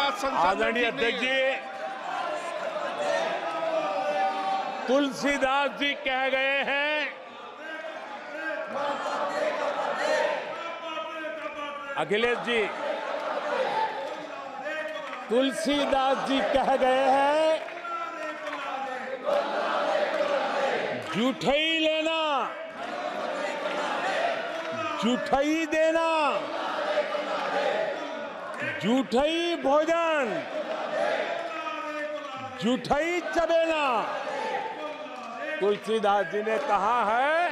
बात संसद आदरणीय अध्यक्ष जी, तुलसीदास जी कह गए हैं, अखिलेश जी, तुलसीदास जी कह गए हैं, जूठई लेना, जूठई देना, जूठई भोजन, जूठई चबेना। तुलसीदास जी ने कहा है,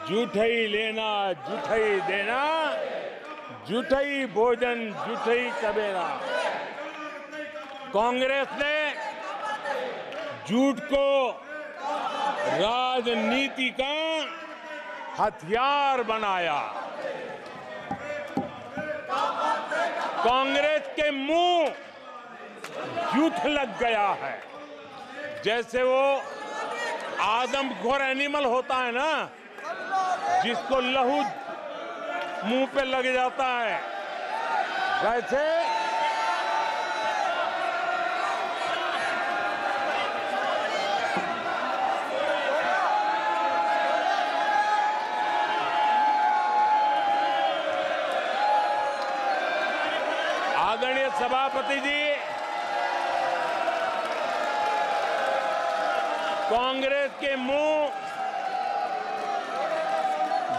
जूठई लेना, जूठई देना, जूठई भोजन, जूठई चबेना। कांग्रेस ने झूठ को राजनीति का हथियार बनाया। कांग्रेस के मुंह झूठ लग गया है। जैसे वो आदमखोर एनिमल होता है ना, जिसको लहू मुंह पे लग जाता है, वैसे आदरणीय सभापति जी, कांग्रेस के मुंह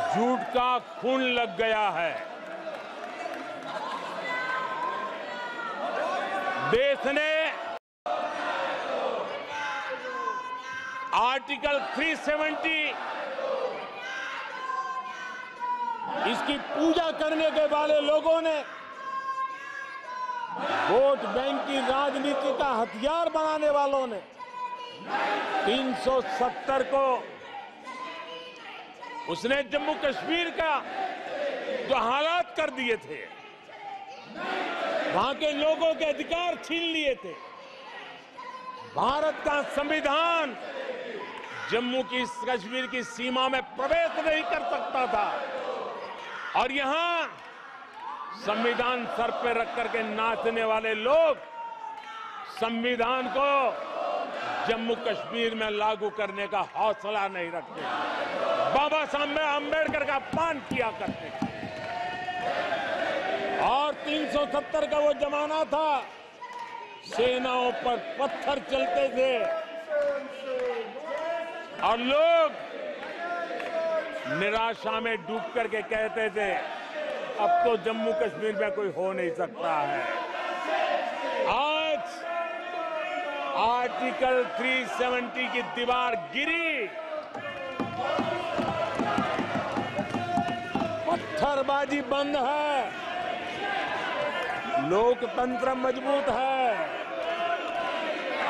झूठ का खून लग गया है। देश ने आर्टिकल 370 इसकी पूजा करने के वाले लोगों ने, वोट बैंक की राजनीति का हथियार बनाने वालों ने 370 को, उसने जम्मू कश्मीर का जो हालात कर दिए थे, वहां के लोगों के अधिकार छीन लिए थे। भारत का संविधान जम्मू की कश्मीर की सीमा में प्रवेश नहीं कर सकता था, और यहां संविधान सर पे रख करके नाचने वाले लोग संविधान को जम्मू कश्मीर में लागू करने का हौसला नहीं रखते, बाबा साहब अम्बेडकर का अपमान किया करते। और 370 का वो जमाना था, सेनाओं पर पत्थर चलते थे और लोग निराशा में डूब करके कहते थे, अब तो जम्मू कश्मीर में कोई हो नहीं सकता है। आज आर्टिकल 370 की दीवार गिरी, पत्थरबाजी बंद है, लोकतंत्र मजबूत है,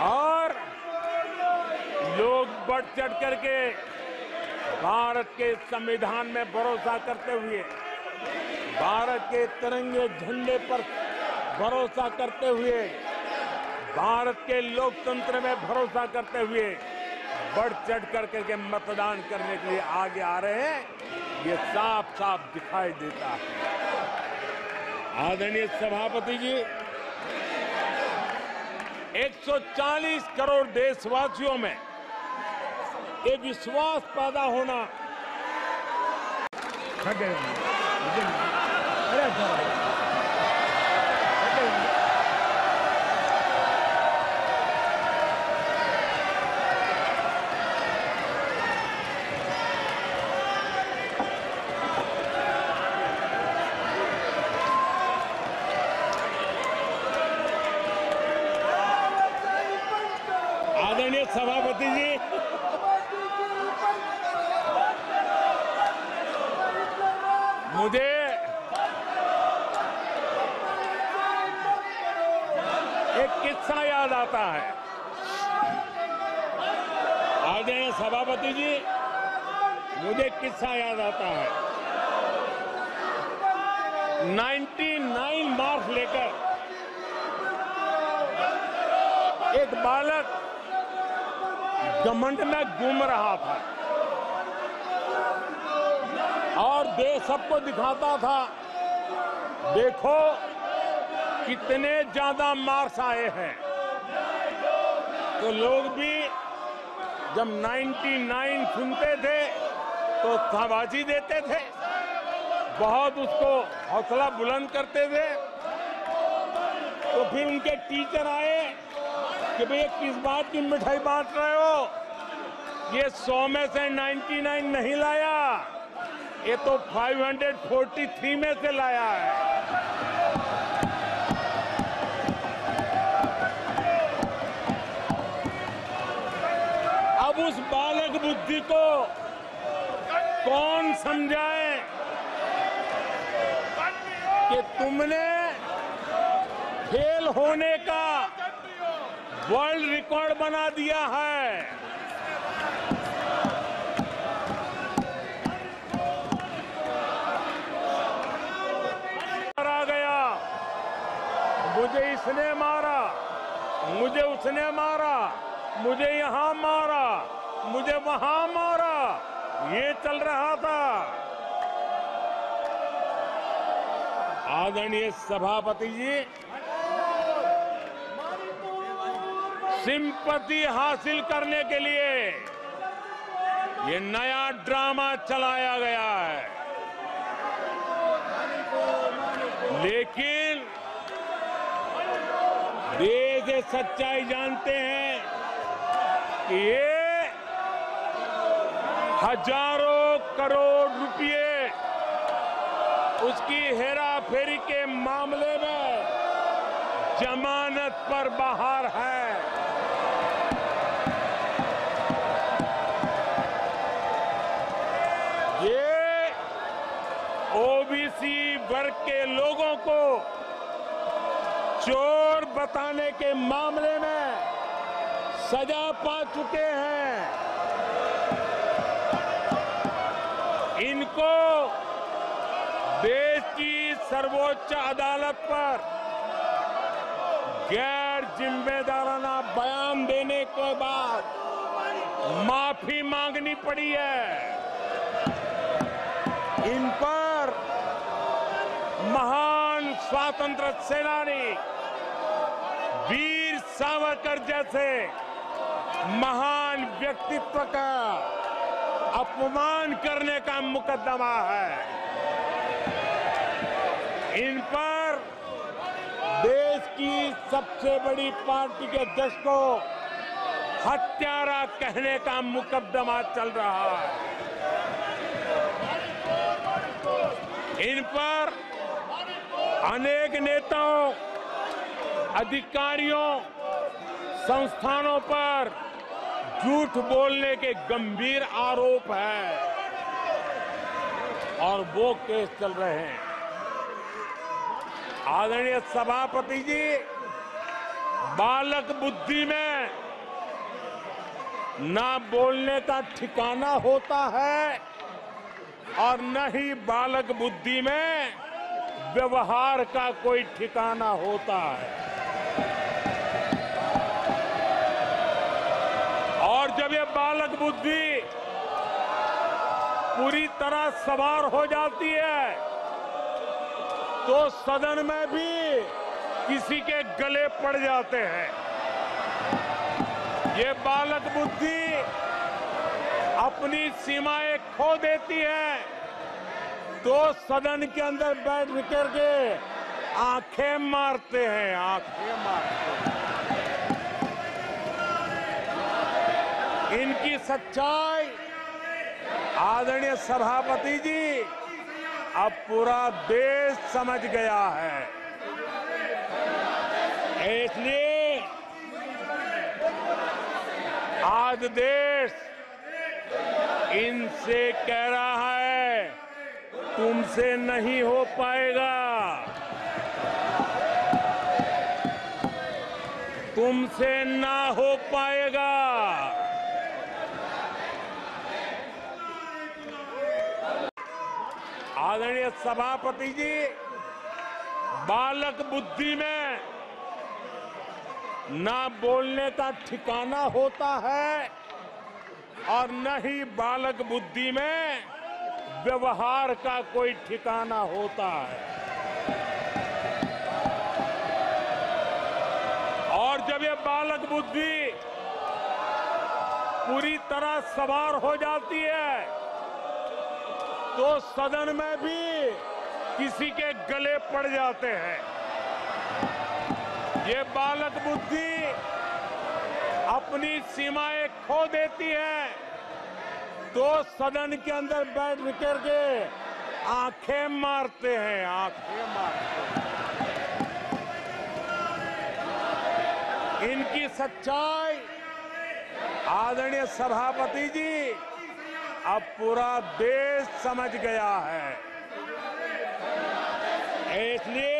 और लोग बढ़ चढ़ करके भारत के संविधान में भरोसा करते हुए, भारत के तिरंगे झंडे पर भरोसा करते हुए, भारत के लोकतंत्र में भरोसा करते हुए बढ़ चढ़ करके मतदान करने के लिए आगे आ रहे हैं, ये साफ साफ दिखाई देता है। आदरणीय सभापति जी, 140 करोड़ देशवासियों में ये विश्वास पैदा होना, आदरणीय सभापति जी, मुझे एक किस्सा याद आता है। आदरणीय सभापति जी, मुझे एक किस्सा याद आता है। 99 मार्क्स लेकर एक बालक घमंड में घूम रहा था और देश सबको दिखाता था, देखो कितने ज्यादा मार्क्स आए हैं, तो लोग भी जब 99 सुनते थे तो शाबाशी देते थे, बहुत उसको हौसला बुलंद करते थे। तो फिर उनके टीचर आए कि भैया किस बात की मिठाई बांट रहे हो, ये 100 में से 99 नहीं लाया, ये तो 543 में से लाया है। अब उस बालक बुद्धि को कौन समझाए कि तुमने फेल होने का वर्ल्ड रिकॉर्ड बना दिया है। आ गया, मुझे इसने मारा, मुझे उसने मारा, मुझे यहां मारा, मुझे वहां मारा, ये चल रहा था। आदरणीय सभापति जी, सिंपैथी हासिल करने के लिए ये नया ड्रामा चलाया गया है, लेकिन देश ये सच्चाई जानते हैं कि ये हजारों करोड़ रुपए उसकी हेराफेरी के मामले में जमानत पर बाहर है। ये ओबीसी वर्ग के लोगों को चोर बताने के मामले में सजा पा चुके हैं। इनको देश की सर्वोच्च अदालत पर गैर जिम्मेदाराना बयान देने के बाद माफी मांगनी पड़ी है। इन पर महान स्वातंत्र सेनानी वीर सावरकर जैसे महान व्यक्तित्व का अपमान करने का मुकदमा है। इन पर देश की सबसे बड़ी पार्टी के अध्यक्ष को हत्यारा कहने का मुकदमा चल रहा है। इन पर अनेक नेताओं, अधिकारियों, संस्थानों पर झूठ बोलने के गंभीर आरोप हैं और वो केस चल रहे हैं। आदरणीय सभापति जी, बालक बुद्धि में ना बोलने का ठिकाना होता है और न ही बालक बुद्धि में व्यवहार का कोई ठिकाना होता है। और जब ये बालक बुद्धि पूरी तरह सवार हो जाती है तो सदन में भी किसी के गले पड़ जाते हैं। ये बालक बुद्धि अपनी सीमाएं खो देती है तो सदन के अंदर बैठ करके आंखें मारते हैं, आंखें मारते हैं। इनकी सच्चाई आदरणीय सभापति जी अब पूरा देश समझ गया है। इसलिए आज देश इनसे कह रहा है तुमसे नहीं हो पाएगा, तुमसे ना हो पाएगा। आदरणीय सभापति जी, बालक बुद्धि में ना बोलने का ठिकाना होता है और न ही बालक बुद्धि में व्यवहार का कोई ठिकाना होता है। बालक बुद्धि पूरी तरह सवार हो जाती है तो सदन में भी किसी के गले पड़ जाते हैं। ये बालक बुद्धि अपनी सीमाएं खो देती है तो सदन के अंदर बैठ करके आंखें मारते हैं, आंखें मारते हैं। इनकी सच्चाई आदरणीय सभापति जी अब पूरा देश समझ गया है। इसलिए